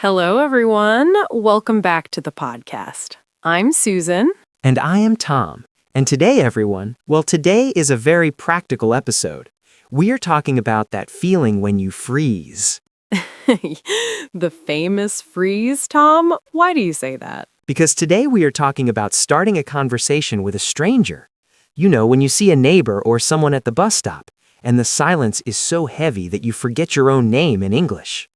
Hello, everyone. Welcome back to the podcast. I'm Susan. And I am Tom. And today, everyone, today is a very practical episode. We are talking about that feeling when you freeze. The famous freeze, Tom? Why do you say that? Because today we are talking about starting a conversation with a stranger. You know, when you see a neighbor or someone at the bus stop, and the silence is so heavy that you forget your own name in English.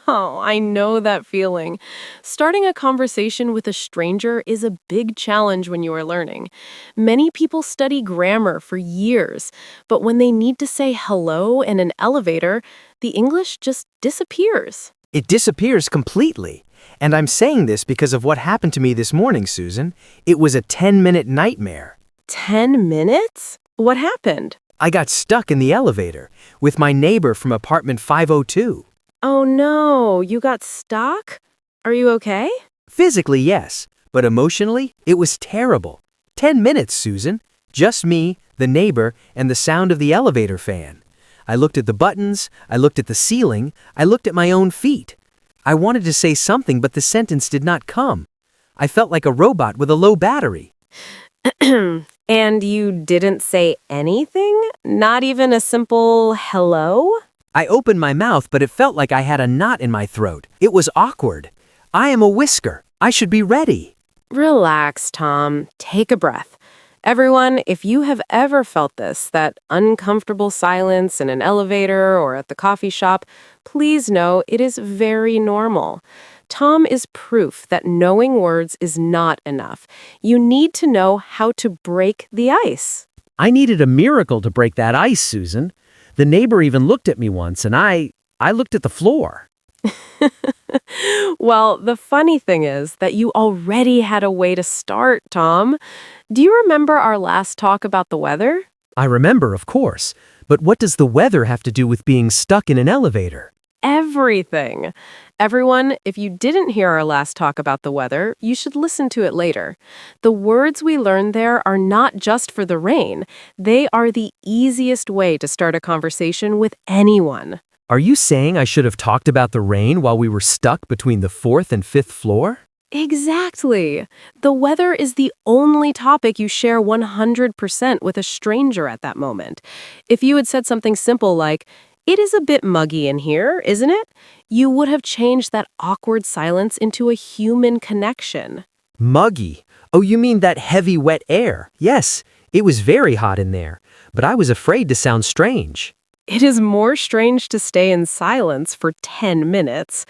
Oh, I know that feeling. Starting a conversation with a stranger is a big challenge when you are learning. Many people study grammar for years, but when they need to say hello in an elevator, the English just disappears. It disappears completely. And I'm saying this because of what happened to me this morning, Susan. It was a 10-minute nightmare. 10 minutes? What happened? I got stuck in the elevator with my neighbor from apartment 502. Oh no, you got stuck? Are you okay? Physically, yes, but emotionally, it was terrible. 10 minutes, Susan. Just me, the neighbor, and the sound of the elevator fan. I looked at the buttons, I looked at the ceiling, I looked at my own feet. I wanted to say something, but the sentence did not come. I felt like a robot with a low battery. And you didn't say anything? Not even a simple hello? I opened my mouth, but it felt like I had a knot in my throat. It was awkward. I am a whisker. I should be ready. Relax, Tom. Take a breath. Everyone, if you have ever felt this, that uncomfortable silence in an elevator or at the coffee shop, please know it is very normal. Tom is proof that knowing words is not enough. You need to know how to break the ice. I needed a miracle to break that ice, Susan. The neighbor even looked at me once, and I looked at the floor. Well, the funny thing is that you already had a way to start, Tom. Do you remember our last talk about the weather? I remember, of course, but what does the weather have to do with being stuck in an elevator? Everything. Everyone, if you didn't hear our last talk about the weather, you should listen to it later. The words we learned there are not just for the rain. They are the easiest way to start a conversation with anyone. Are you saying I should have talked about the rain while we were stuck between the 4th and 5th floor? Exactly. The weather is the only topic you share 100% with a stranger at that moment. If you had said something simple like, "It is a bit muggy in here, isn't it?" you would have changed that awkward silence into a human connection. Muggy. Oh, you mean that heavy, wet air? Yes, it was very hot in there, but I was afraid to sound strange. It is more strange to stay in silence for 10 minutes.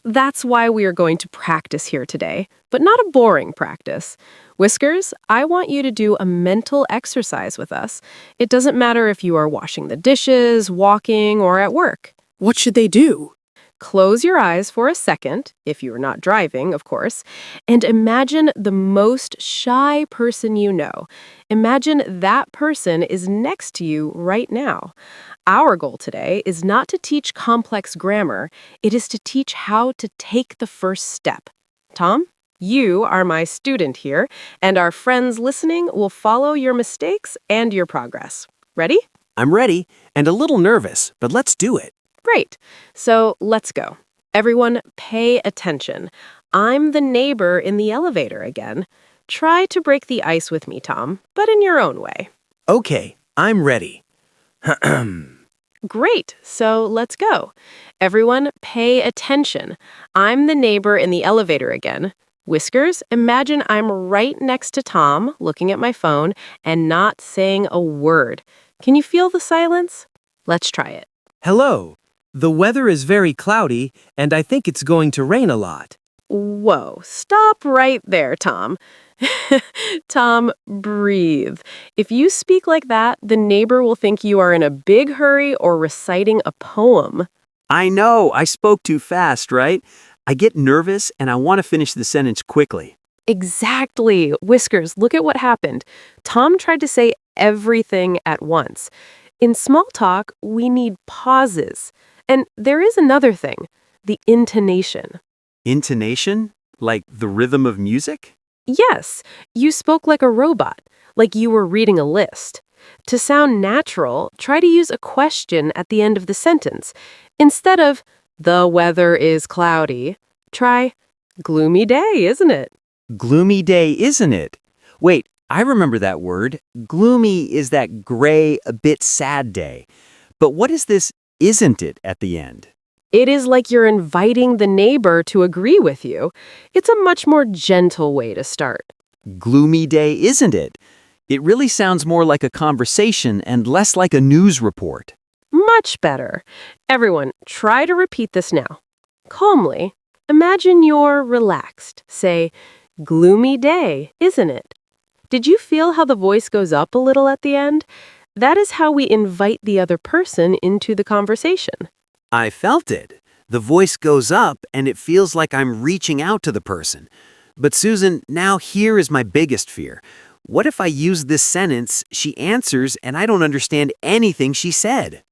That's why we are going to practice here today, but not a boring practice. Whiskers, I want you to do a mental exercise with us. It doesn't matter if you are washing the dishes, walking, or at work. What should they do? Close your eyes for a second, if you're not driving, of course, and imagine the most shy person you know. Imagine that person is next to you right now. Our goal today is not to teach complex grammar. It is to teach how to take the first step. Tom, you are my student here, and our friends listening will follow your mistakes and your progress. Ready? I'm ready and a little nervous, but let's do it. Great. So let's go. Everyone, pay attention. I'm the neighbor in the elevator again. Try to break the ice with me, Tom, but in your own way. Okay, I'm ready. Great. So let's go. Everyone, pay attention. I'm the neighbor in the elevator again. Whiskers, imagine I'm right next to Tom, looking at my phone, and not saying a word. Can you feel the silence? Let's try it. Hello. The weather is very cloudy, and I think it's going to rain a lot. Whoa, stop right there, Tom. Tom, breathe. If you speak like that, the neighbor will think you are in a big hurry or reciting a poem. I know, I spoke too fast, right? I get nervous and I want to finish the sentence quickly. Exactly. Whiskers, look at what happened. Tom tried to say everything at once. In small talk, we need pauses. And there is another thing, the intonation. Intonation? Like the rhythm of music? Yes, you spoke like a robot, like you were reading a list. To sound natural, try to use a question at the end of the sentence. Instead of, The weather is cloudy. Try gloomy day, isn't it? Gloomy day, isn't it? Wait, I remember that word. Gloomy is that gray, a bit sad day. But what is this isn't it at the end? It is like you're inviting the neighbor to agree with you. It's a much more gentle way to start. Gloomy day, isn't it? It really sounds more like a conversation and less like a news report. Much better. Everyone, try to repeat this now. Calmly, imagine you're relaxed. Say, gloomy day, isn't it? Did you feel how the voice goes up a little at the end? That is how we invite the other person into the conversation. I felt it. The voice goes up and it feels like I'm reaching out to the person. But Susan, now here is my biggest fear. What if I use this sentence, she answers, and I don't understand anything she said?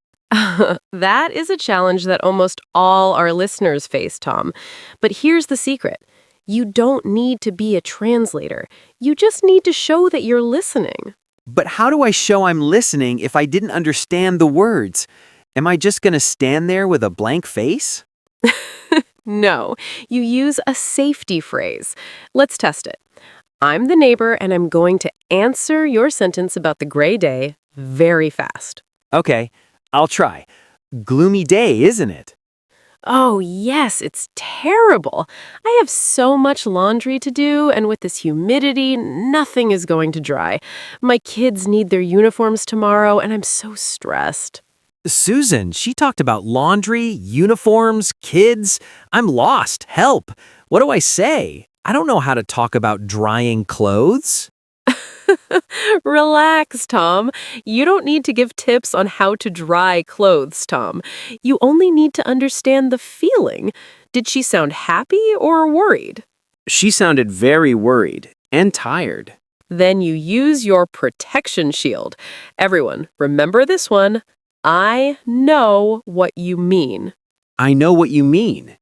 That is a challenge that almost all our listeners face, Tom. But here's the secret. You don't need to be a translator. You just need to show that you're listening. But how do I show I'm listening if I didn't understand the words? Am I just going to stand there with a blank face? No, you use a safety phrase. Let's test it. I'm the neighbor and I'm going to answer your sentence about the gray day very fast. Okay, I'll try. Gloomy day, isn't it? Oh, yes, it's terrible. I have so much laundry to do, and with this humidity, nothing is going to dry. My kids need their uniforms tomorrow, and I'm so stressed. Susan, she talked about laundry, uniforms, kids. I'm lost. Help. What do I say? I don't know how to talk about drying clothes. Relax, Tom. You don't need to give tips on how to dry clothes, Tom. You only need to understand the feeling. Did she sound happy or worried? She sounded very worried and tired. Then you use your protection shield. Everyone, remember this one. I know what you mean. I know what you mean.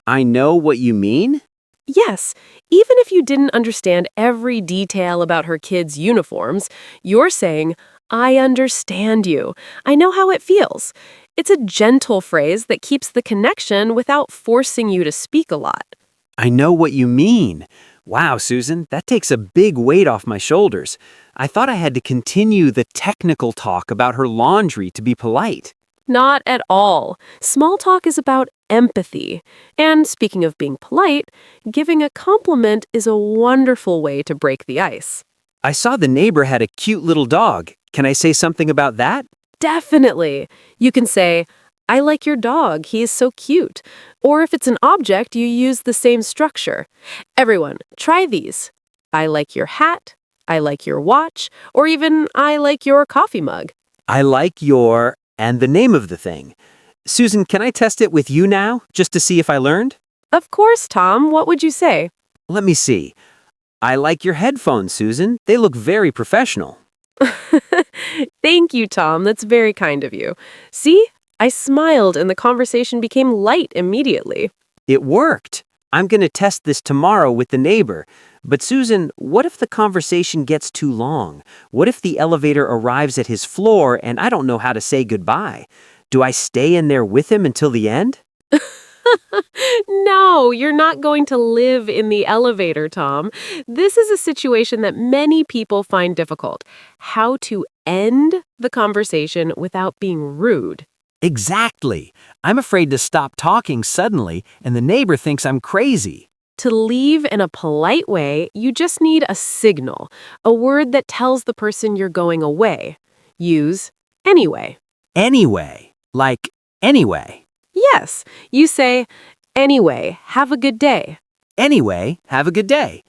I know what you mean? Yes, even if you didn't understand every detail about her kids' uniforms, you're saying, I understand you. I know how it feels. It's a gentle phrase that keeps the connection without forcing you to speak a lot. I know what you mean. Wow, Susan, that takes a big weight off my shoulders. I thought I had to continue the technical talk about her laundry to be polite. Not at all. Small talk is about empathy. And speaking of being polite, giving a compliment is a wonderful way to break the ice. I saw the neighbor had a cute little dog. Can I say something about that? Definitely. You can say, I like your dog. He is so cute. Or if it's an object, you use the same structure. Everyone, try these. I like your hat. I like your watch. Or even, I like your coffee mug. I like your and the name of the thing. Susan, can I test it with you now, just to see if I learned? Of course, Tom. What would you say? Let me see. I like your headphones, Susan. They look very professional. Thank you, Tom. That's very kind of you. See? I smiled and the conversation became light immediately. It worked. I'm going to test this tomorrow with the neighbor. But Susan, what if the conversation gets too long? What if the elevator arrives at his floor and I don't know how to say goodbye? Do I stay in there with him until the end? No, you're not going to live in the elevator, Tom. This is a situation that many people find difficult. How to end the conversation without being rude. Exactly. I'm afraid to stop talking suddenly and the neighbor thinks I'm crazy. To leave in a polite way, you just need a signal, a word that tells the person you're going away. Use anyway. Anyway. Like, anyway. Yes, you say, anyway, have a good day. Anyway, have a good day.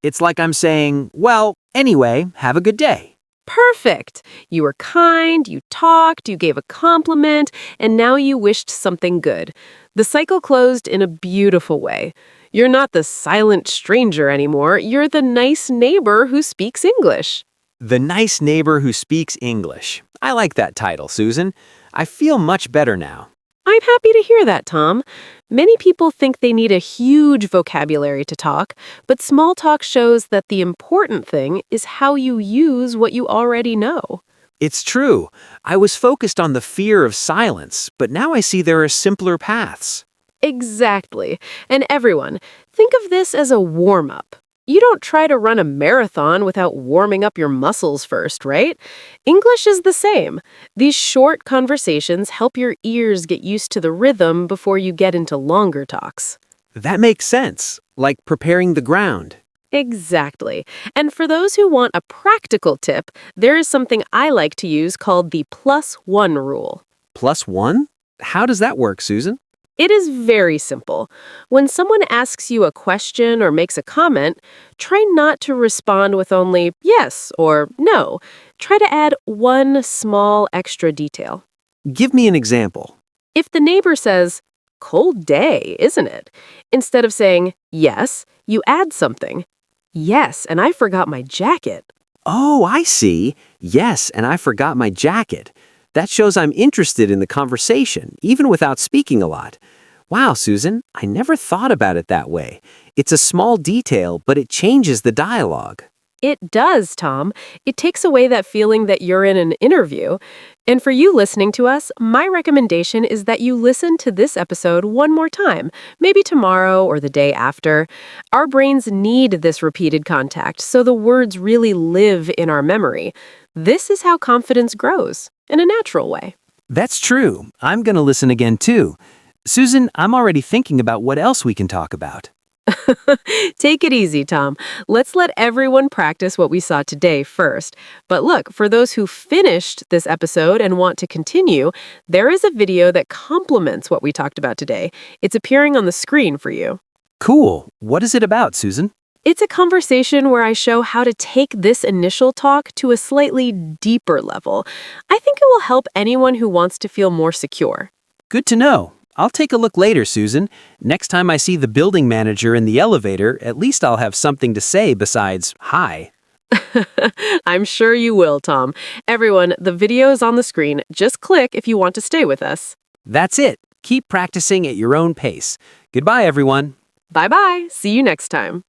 It's like I'm saying, well, anyway, have a good day. Perfect. You were kind, you talked, you gave a compliment, and now you wished something good. The cycle closed in a beautiful way. You're not the silent stranger anymore. You're the nice neighbor who speaks English. The nice neighbor who speaks English. I like that title, Susan. I feel much better now. I'm happy to hear that, Tom. Many people think they need a huge vocabulary to talk, but small talk shows that the important thing is how you use what you already know. It's true. I was focused on the fear of silence, but now I see there are simpler paths. Exactly. And everyone, think of this as a warm-up. You don't try to run a marathon without warming up your muscles first, right? English is the same. These short conversations help your ears get used to the rhythm before you get into longer talks. That makes sense, like preparing the ground. Exactly. And for those who want a practical tip, there is something I like to use called the +1 rule. +1? How does that work, Susan? It is very simple. When someone asks you a question or makes a comment, try not to respond with only yes or no. Try to add one small extra detail. Give me an example. If the neighbor says, "Cold day, isn't it?" Instead of saying, "Yes," you add something. "Yes, and I forgot my jacket." Oh, I see. Yes, and I forgot my jacket. That shows I'm interested in the conversation, even without speaking a lot. Wow, Susan, I never thought about it that way. It's a small detail, but it changes the dialogue. It does, Tom. It takes away that feeling that you're in an interview. And for you listening to us, my recommendation is that you listen to this episode one more time, maybe tomorrow or the day after. Our brains need this repeated contact so the words really live in our memory. This is how confidence grows, in a natural way. That's true. I'm going to listen again too. Susan, I'm already thinking about what else we can talk about. Take it easy, Tom. Let's let everyone practice what we saw today first. But look, for those who finished this episode and want to continue, there is a video that complements what we talked about today. It's appearing on the screen for you. Cool. What is it about, Susan? It's a conversation where I show how to take this initial talk to a slightly deeper level. I think it will help anyone who wants to feel more secure. Good to know. I'll take a look later, Susan. Next time I see the building manager in the elevator, at least I'll have something to say besides hi. I'm sure you will, Tom. Everyone, the video is on the screen. Just click if you want to stay with us. That's it. Keep practicing at your own pace. Goodbye, everyone. Bye-bye. See you next time.